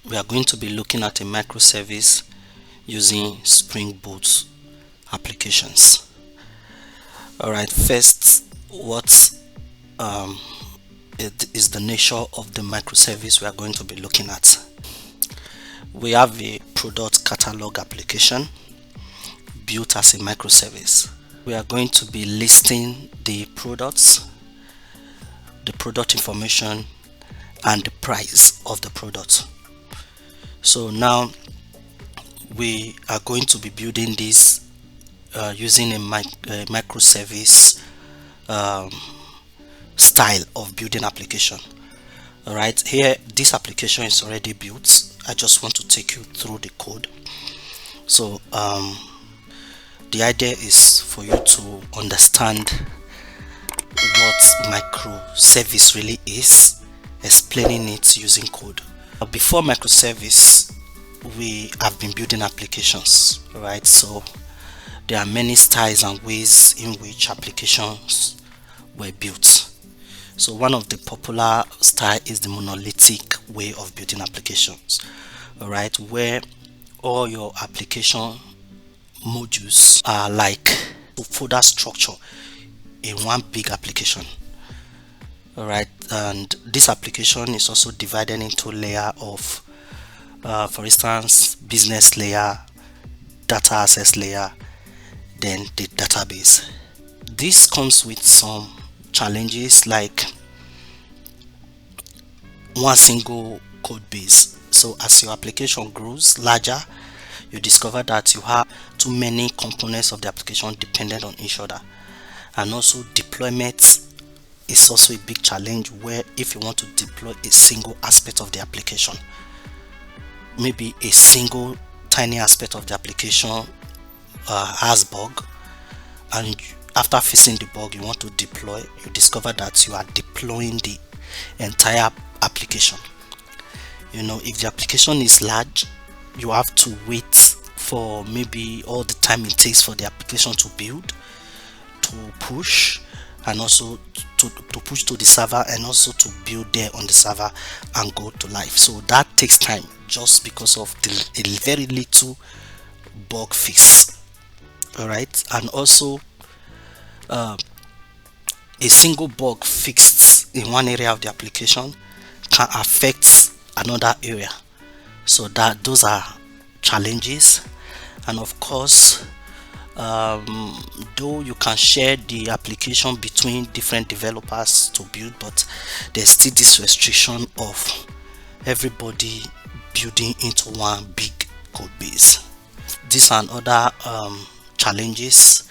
we are going to be looking at a microservice using Spring Boot applications. Alright, first, what it is the nature of the microservice we are going to be looking at. We have a product catalog application built as a microservice. We are going to be listing the products, the product information, and the price of the product. So now we are going to be building this using a microservice style of building application. All right, here this application is already built. I just want to take you through the code. So the idea is for you to understand what microservice really is, explaining it using code. Before microservice, we have been building applications, right? So there are many styles and ways in which applications were built. So one of the popular style is the monolithic way of building applications, all right, where all your application modules are like a folder structure in one big application. All right, and this application is also divided into layer of for instance, business layer, data access layer, then the database. This comes with some challenges like one single code base. So as your application grows larger, you discover that you have too many components of the application dependent on each other. And also deployment is also a big challenge, where if you want to deploy a single aspect of the application, maybe a single tiny aspect of the application has bug, and after fixing the bug you want to deploy, you discover that you are deploying the entire application. If the application is large, you have to wait for maybe all the time it takes for the application to build, to push, and also to push to the server, and also to build there on the server and go to live. So that takes time just because of a very little bug fix. All right, and also a single bug fixed in one area of the application can affect another area. So those are challenges. And of course, though you can share the application between different developers to build, but there's still this restriction of everybody building into one big code base. These and other challenges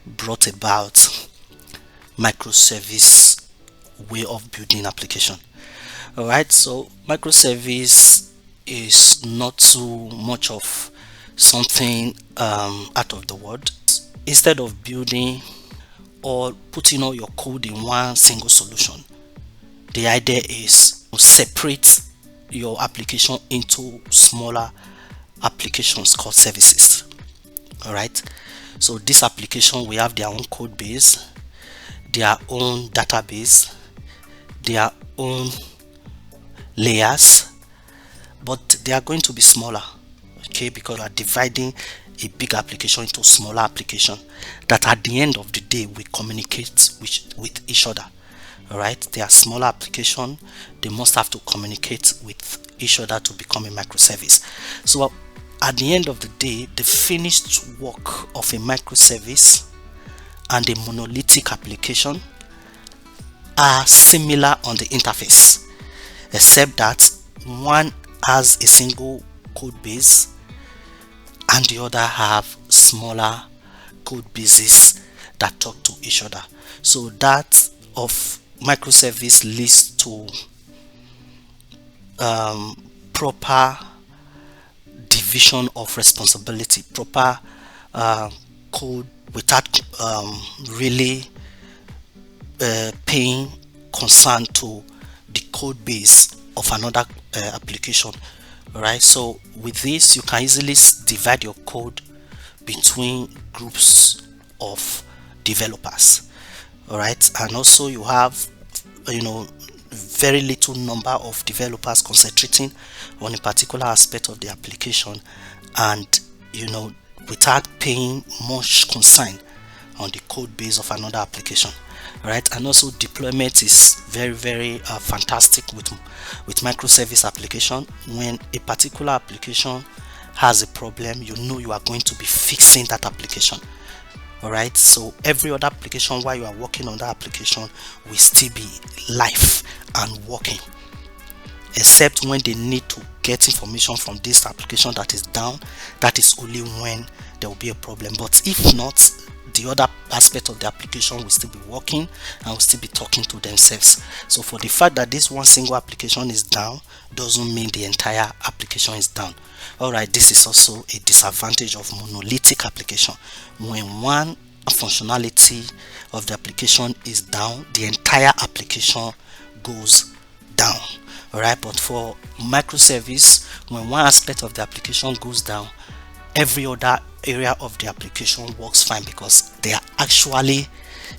brought about microservice way of building application. All right, so microservice is not too much of something out of the world. Instead of building or putting all your code in one single solution, the idea is to separate your application into smaller applications called services. All right, so this application, we have their own code base, their own database, their own layers, but they are going to be smaller, okay, because we are dividing a big application into smaller application that at the end of the day we communicate with each other. All right, they are smaller application, they must have to communicate with each other to become a microservice. So at the end of the day, the finished work of a microservice and a monolithic application are similar on the interface, except that one has a single code base and the other have smaller code bases that talk to each other. So that of microservice leads to proper division of responsibility, proper code without really paying concern to the code base of another application. Right, so with this you can easily divide your code between groups of developers. All right, and also you have very little number of developers concentrating on a particular aspect of the application, and without paying much concern on the code base of another application, right? And also deployment is very fantastic with microservice application. When a particular application has a problem, you are going to be fixing that application. All right, so every other application while you are working on that application will still be live and working, except when they need to get information from this application that is down. That is only when there will be a problem. But if not, the other aspect of the application will still be working and will still be talking to themselves. So for the fact that this one single application is down doesn't mean the entire application is down. All right, this is also a disadvantage of monolithic application. When one functionality of the application is down, the entire application goes down. All right, but for microservice, when one aspect of the application goes down, every other area of the application works fine, because they are actually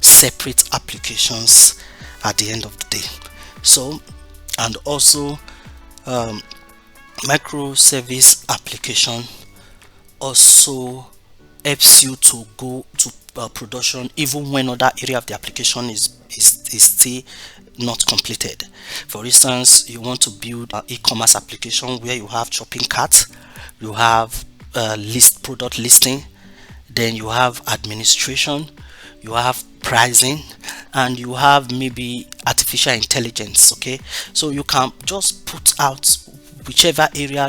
separate applications at the end of the day. So, and also microservice application also helps you to go to production even when other area of the application is still not completed. For instance, you want to build an e-commerce application where you have shopping cart, you have product listing, then you have administration, you have pricing, and you have maybe artificial intelligence. Okay, so you can just put out whichever area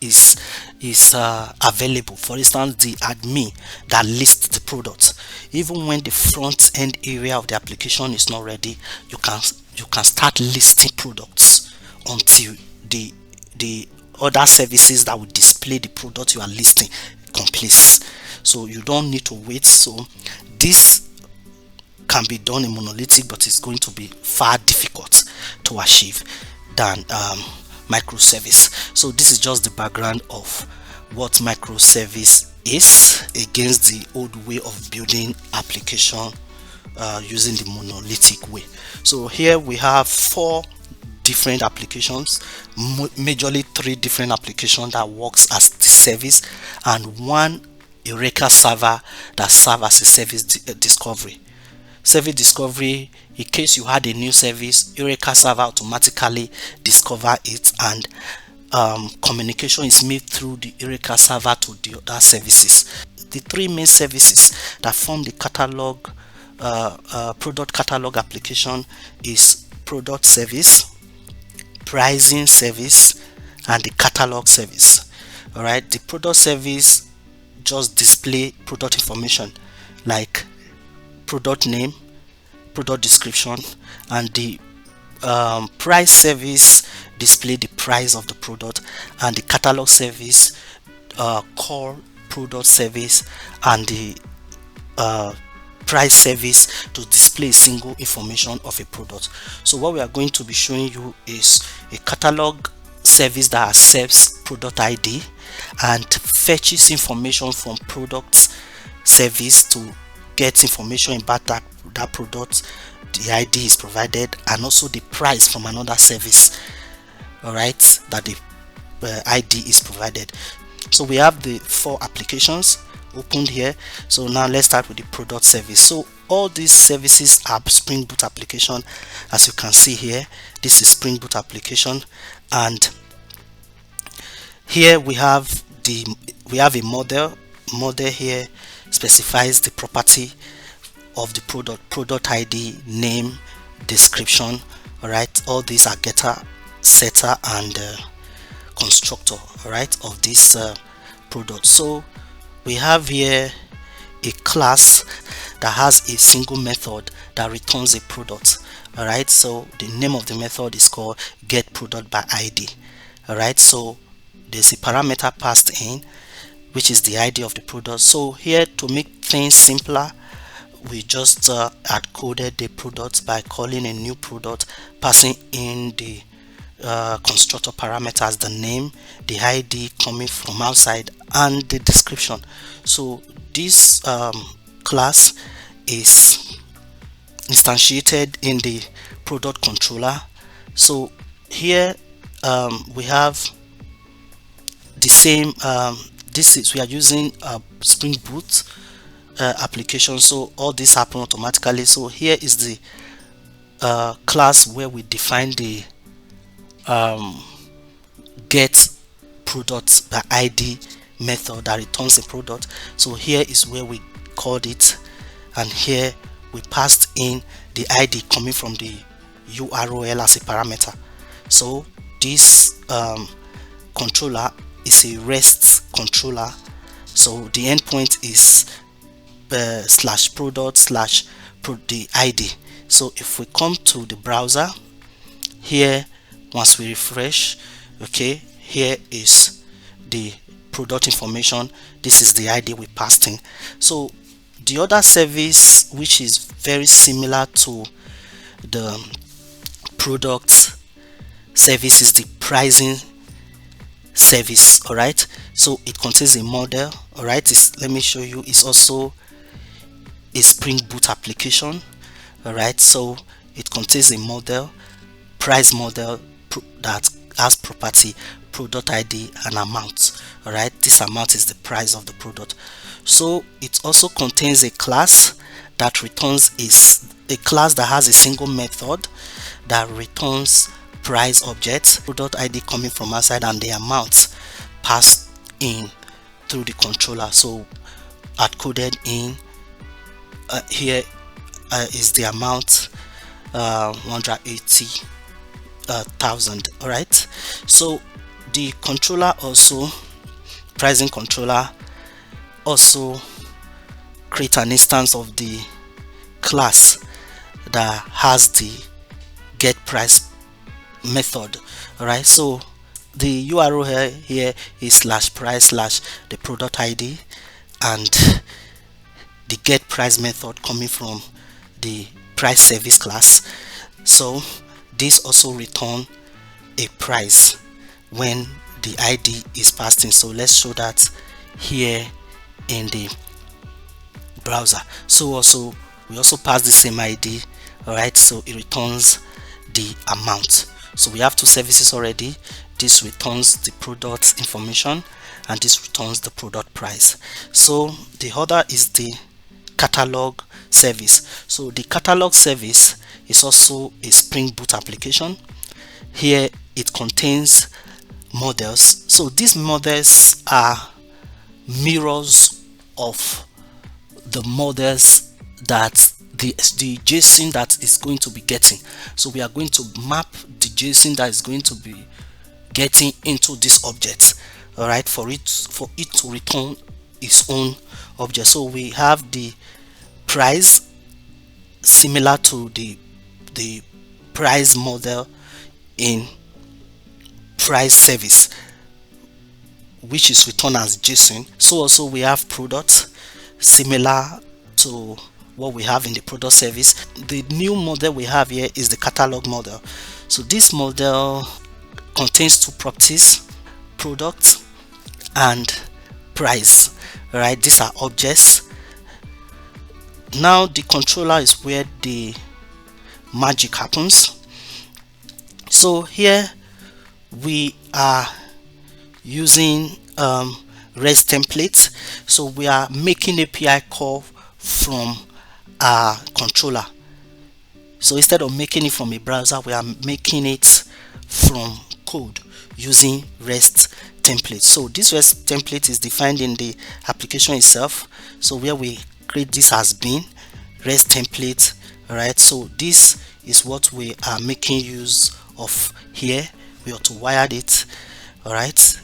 is available. For instance, the admin that lists the product, even when the front end area of the application is not ready, you can start listing products until the other services that will display the product you are listing completes. So you don't need to wait. So this can be done in monolithic, but it's going to be far difficult to achieve than microservice. So this is just the background of what microservice is against the old way of building application using the monolithic way. So here we have 4 different applications, majorly 3 different applications that works as the service, and 1 Eureka server that serves as a service discovery. Service discovery, in case you had a new service, Eureka server automatically discover it, and communication is made through the Eureka server to the other services. The 3 main services that form the catalog, product catalog application is product service, pricing service, and the catalog service. All right, the product service just display product information like product name, product description, and the price service display the price of the product, and the catalog service call product service and the price service to display single information of a product. So what we are going to be showing you is a catalog service that accepts product ID and fetches information from product service to get information about that product. The ID is provided, and also the price from another service, all right, that the ID is provided. So we have the 4 applications opened here. So now let's start with the product service. So all these services are Spring Boot application. As you can see here, this is Spring Boot application, and here we have a model here specifies the property of the product ID, name, description. All right, all these are getter, setter, and constructor, all right, of this product. So we have here a class that has a single method that returns a product. All right, so the name of the method is called get product by ID. All right, so there's a parameter passed in, which is the ID of the product. So here, to make things simpler, we just hard coded the product by calling a new product, passing in the constructor parameters, the name, the ID coming from outside, and the description. So this class is instantiated in the product controller. So here we have the same this is we are using Spring Boot application, so all this happen automatically. So here is the class where we define the get product by ID method that returns the product. So here is where we called it, and here we passed in the ID coming from the URL as a parameter. So this controller is a REST controller, so the endpoint is slash product slash the ID. So if we come to the browser here, once we refresh, okay, here is the product information, this is the ID we passed in. So the other service which is very similar to the product service is the pricing service. All right, so it contains a model. All right, let me show you, it's also a Spring Boot application. All right, so it contains a model, price model that has property product ID and amount. All right, this amount is the price of the product. So it also contains a class that returns a class that has a single method that returns price object, product ID coming from outside, and the amount passed in through the controller. So coded in here is the amount 180,000. all right, so the controller also, pricing controller, also create an instance of the class that has the get price method. All right, so the URL here is slash price slash the product ID, and the get price method coming from the price service class. So this also return a price when the ID is passed in. So let's show that here in the browser. So also we also pass the same ID. All right, so it returns the amount. So we have two services already. This returns the product information and this returns the product price. So the other is the catalog service. So the catalog service is also a Spring Boot application. Here it contains models. So these models are mirrors of the models that the JSON that is going to be getting. So we are going to map the JSON that is going to be getting into this object. All right, for it to return its own object. So we have the price similar to the price model in price service, which is returned as JSON. So also we have product similar to what we have in the product service. The new model we have here is the catalog model. So this model contains two properties, product and price. All right, these are objects. Now the controller is where the magic happens. So here we are using REST template. So we are making API call from our controller. So instead of making it from a browser, we are making it from code using REST template. So this REST template is defined in the application itself. So where we create this has been REST template. All right, so this is what we are making use of here. We ought to wire it. All right,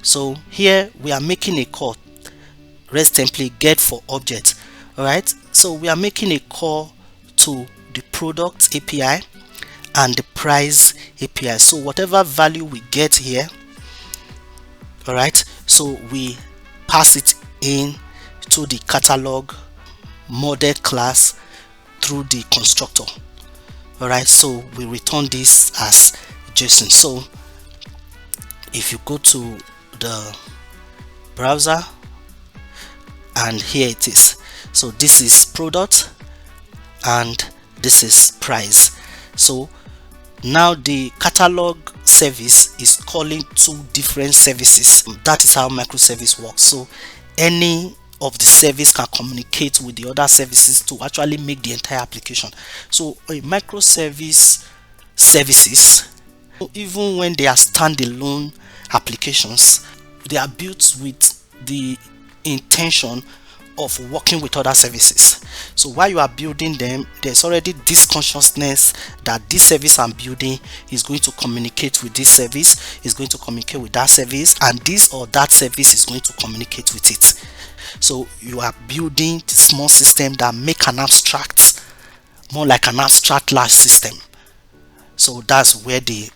so here we are making a call, REST template get for object. All right, so we are making a call to the product API and the price API. So whatever value we get here, all right, so we pass it in to the catalog model class through the constructor. All right, so we return this as JSON. So if you go to the browser, and here it is. So this is product and this is price. So Now the catalog service is calling two different services. That is how microservice works. So any of the service can communicate with the other services to actually make the entire application. So a microservice services, even when they are standalone applications, they are built with the intention of working with other services. So while you are building them, there's already this consciousness that this service I'm building is going to communicate with this service, is going to communicate with that service, and this or that service is going to communicate with it. So you are building small system that make an abstract more like an abstract large system. So that's where the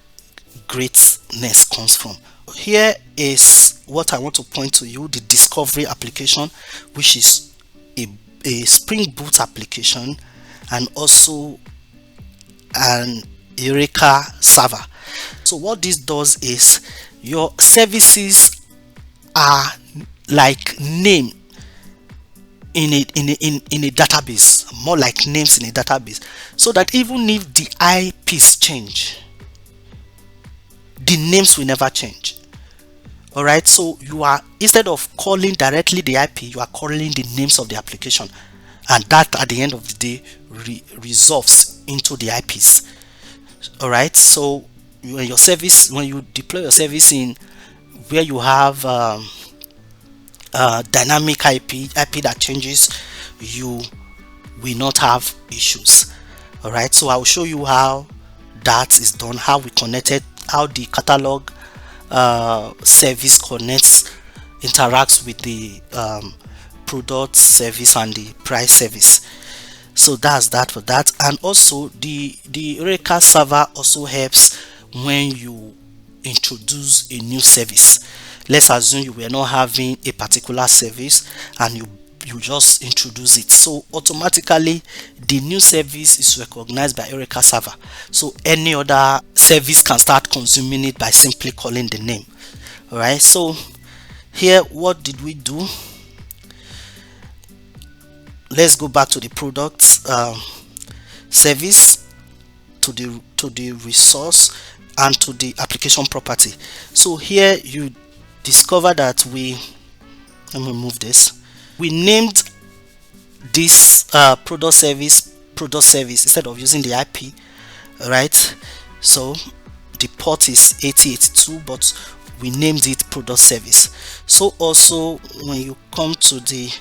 greatness comes from. Here is what I want to point to you, the discovery application, which is a Spring Boot application and also an Eureka server. So what this does is your services are like name in a database, more like names in a database, so that even if the IPs change, the names will never change. All right, so you are, instead of calling directly the IP, you are calling the names of the application, and that at the end of the day resolves into the IPs. All right, so when your service, when you deploy your service in where you have dynamic IP that changes, you will not have issues. All right, so I'll show you how that is done, how we connected, how the catalog service interacts with the product service and the price service. So that's that for that. And also the Eureka server also helps when you introduce a new service. Let's assume you were not having a particular service and you just introduce it, so automatically the new service is recognized by Eureka server, so any other service can start consuming it by simply calling the name. All right, so here what did we do? Let's go back to the product service, to the resource, and to the application property. So here you discover that let me move this. We named this product service instead of using the IP. Right, so the port is 8082, but we named it product service. So also when you come to the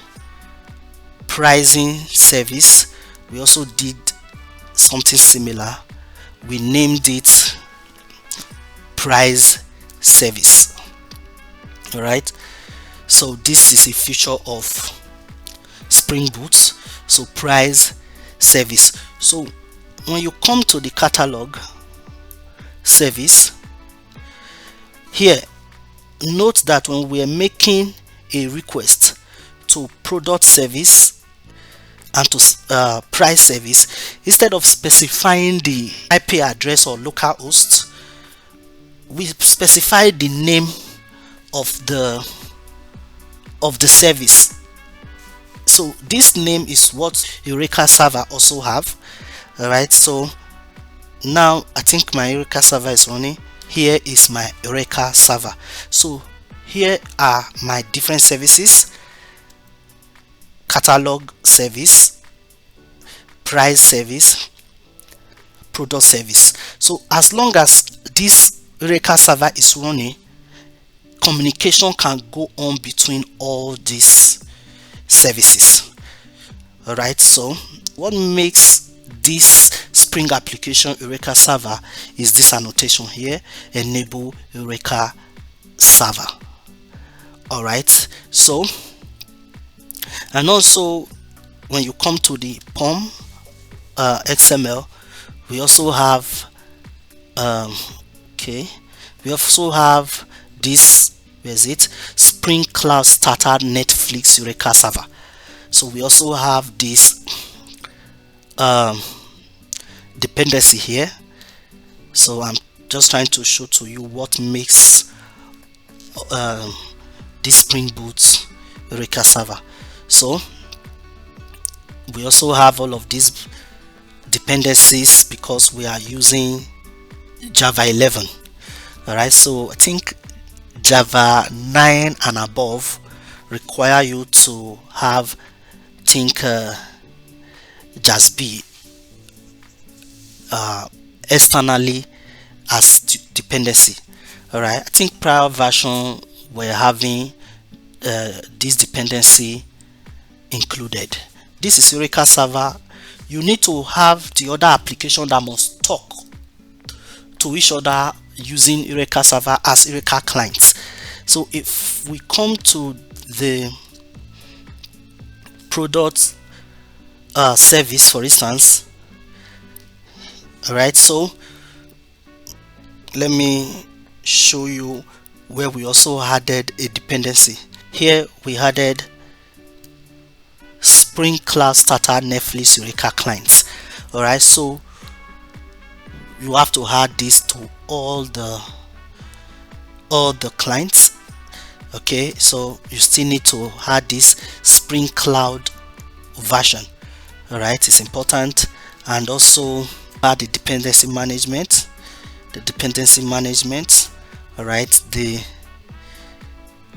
pricing service, we also did something similar. We named it price service. All right, so this is a feature of Spring Boot, so price service. So when you come to the catalog service, here note that when we are making a request to product service and to price service, instead of specifying the IP address or local host, we specify the name of the service. So this name is what Eureka server also have. All right, so now I think my Eureka server is running. Here is my Eureka server. So here are my different services: catalog service, price service, product service. So as long as this Eureka server is running, communication can go on between all these services. All right, so what makes this Spring application Eureka server is this annotation here: enable Eureka server. All right, so and also when you come to the POM XML, we also have we also have this, where is it, Spring Cloud Starter Netflix Eureka server. So we also have this dependency here. So I'm just trying to show to you what makes this Spring Boot Eureka server. So we also have all of these dependencies because we are using Java 11. All right, so I think Java 9 and above require you to have, think, JASB externally as dependency. All right, I think prior version were having this dependency included. This is Eureka Server. You need to have the other application that must talk to each other using Eureka Server as Eureka clients. So if we come to the product service, for instance, all right, so let me show you where we also added a dependency. Here we added Spring Cloud Starter Netflix Eureka clients. All right, so you have to add this to all the clients. Okay, so you still need to add this Spring Cloud version. All right, it's important. And also add the dependency management, all right, the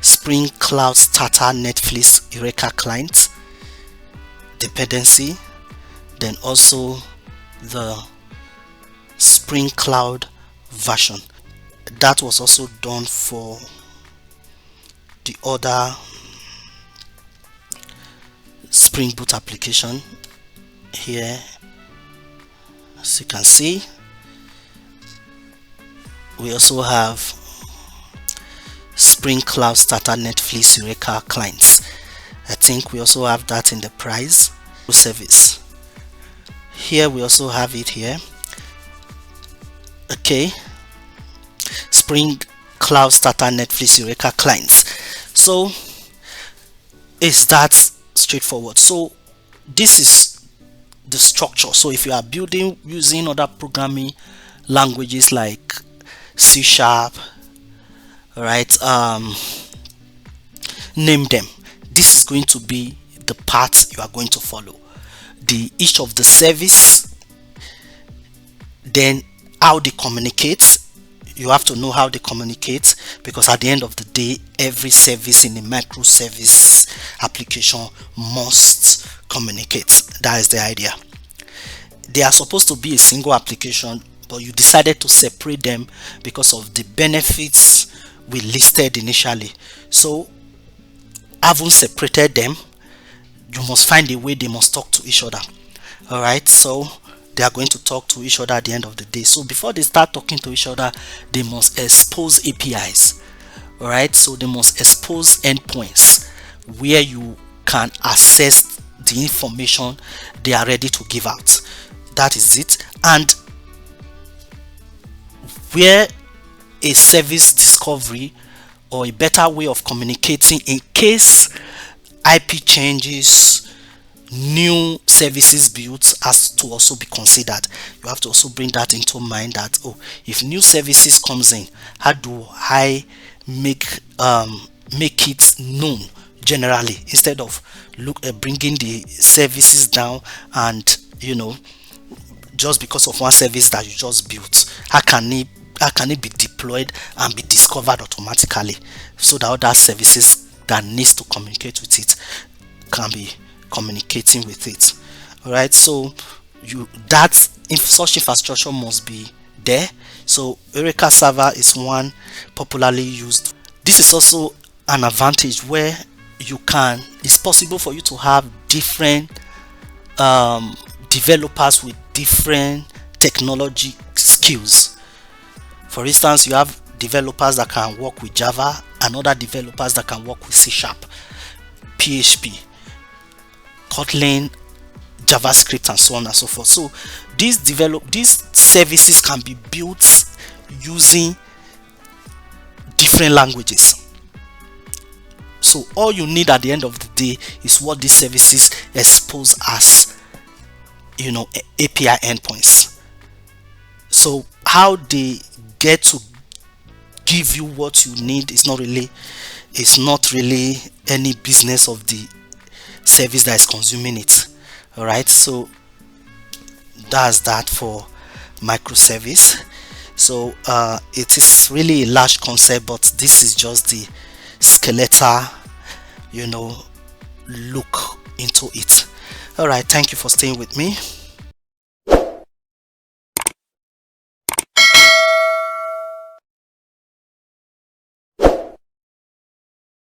Spring Cloud Starter Netflix Eureka client dependency, then also the Spring Cloud version. That was also done for the other Spring Boot application. Here, as you can see, we also have Spring Cloud Starter Netflix Eureka clients. I think we also have that in the price service. Here we also have it here. Okay, Spring Cloud Starter Netflix Eureka clients. So is that straightforward? So this is the structure. So if you are building using other programming languages like C#, all right, name them. This is going to be the path you are going to follow. Each of the service, then how they communicate. You have to know how they communicate, because at the end of the day, every service in a microservice application must communicate. That is the idea. They are supposed to be a single application, but you decided to separate them because of the benefits we listed initially. So having separated them, you must find a way they must talk to each other. All right, so they are going to talk to each other at the end of the day. So before they start talking to each other, they must expose APIs. All right, so they must expose endpoints where you can access the information they are ready to give out. That is it. And where a service discovery or a better way of communicating in case IP changes, new services built has to also be considered. You have to also bring that into mind that, oh, if new services comes in, how do I make it known generally, instead of bringing the services down and, you know, just because of one service that you just built, how can it be deployed and be discovered automatically, so that other services that needs to communicate with it can be communicating with it. All right, so such infrastructure must be there. So Eureka Server is one popularly used. This is also an advantage where it's possible for you to have different developers with different technology skills. For instance, you have developers that can work with Java and other developers that can work with C#, PHP, Kotlin, JavaScript, and so on and so forth. So these services can be built using different languages. So all you need at the end of the day is what these services expose as, you know, API endpoints. So how they get to give you what you need is not really any business of the service that is consuming it. All right, so that's that for microservice. So it is really a large concept, but this is just the skeletal, you know, look into it. All right, thank you for staying with me.